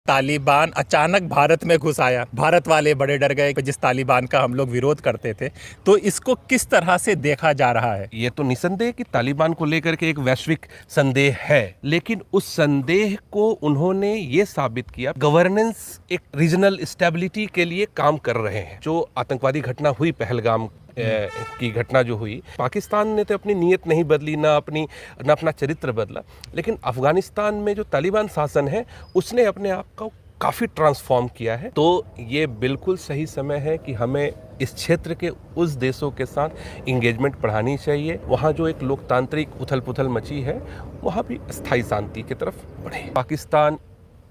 तालिबान अचानक भारत में घुस आया। भारत वाले बड़े डर गए कि जिस तालिबान का हम लोग विरोध करते थे। तो इसको किस तरह से देखा जा रहा है? ये तो निसंदेह कि तालिबान को लेकर के एक वैश्विक संदेह है, लेकिन उस संदेह को उन्होंने ये साबित किया गवर्नेंस एक रीजनल स्टेबिलिटी के लिए काम कर रहे हैं। जो आतंकवादी घटना हुई पहलगाम की घटना जो हुई, पाकिस्तान ने तो अपनी नीयत नहीं बदली, ना अपना चरित्र बदला, लेकिन अफगानिस्तान में जो तालिबान शासन है उसने अपने आप को काफ़ी ट्रांसफॉर्म किया है। तो ये बिल्कुल सही समय है कि हमें इस क्षेत्र के उस देशों के साथ इंगेजमेंट बढ़ानी चाहिए। वहाँ जो एक लोकतांत्रिक उथल पुथल मची है, वहाँ भी स्थायी शांति की तरफ बढ़े। पाकिस्तान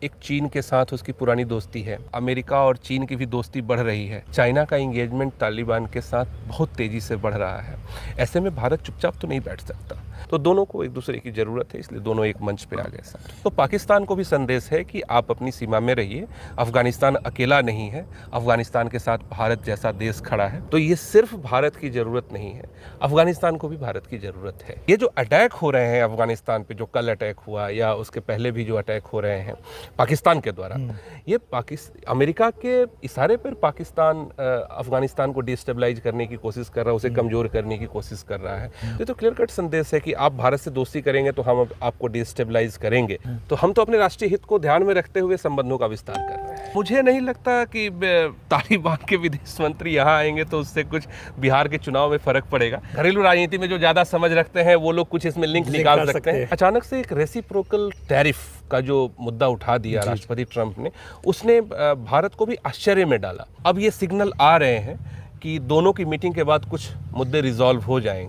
एक चीन के साथ उसकी पुरानी दोस्ती है, अमेरिका और चीन की भी दोस्ती बढ़ रही है। चाइना का इंगेजमेंट तालिबान के साथ बहुत तेज़ी से बढ़ रहा है। ऐसे में भारत चुपचाप तो नहीं बैठ सकता, तो दोनों को एक दूसरे की ज़रूरत है, इसलिए दोनों एक मंच पे आ गए साथ। तो पाकिस्तान को भी संदेश है कि आप अपनी सीमा में रहिए, अफगानिस्तान अकेला नहीं है, अफगानिस्तान के साथ भारत जैसा देश खड़ा है। तो ये सिर्फ भारत की ज़रूरत नहीं है, अफगानिस्तान को भी भारत की ज़रूरत है। ये जो अटैक हो रहे हैं अफगानिस्तान पे, जो कल अटैक हुआ या उसके पहले भी जो अटैक हो रहे हैं पाकिस्तान के द्वारा, ये अमेरिका के इशारे पर पाकिस्तान अफगानिस्तान को डिस्टेबलाइज करने की कोशिश कर रहा है, उसे कमज़ोर करने की कोशिश कर रहा है। तो क्लियर कट संदेश है कि आप भारत से दोस्ती करेंगे तो हम आपको डिस्टेबलाइज करेंगे। तो हम तो अपने राष्ट्रीय हित को ध्यान में रखते हुए संबंधों का विस्तार कर रहे हैं। मुझे नहीं लगता कि तालिबान के विदेश मंत्री यहाँ आएंगे तो उससे कुछ बिहार के चुनाव में फर्क पड़ेगा। घरेलू राजनीति में जो ज़्यादा समझ रखते हैं वो लोग कुछ इसमें लिंक निकाल सकते हैं। अचानक से एक रेसिप्रोकल टैरिफ का जो मुद्दा उठा दिया राष्ट्रपति ट्रंप ने, उसने भारत को भी आश्चर्य में डाला। अब ये सिग्नल आ रहे हैं कि दोनों की मीटिंग के बाद कुछ मुद्दे रिजॉल्व हो जाएंगे।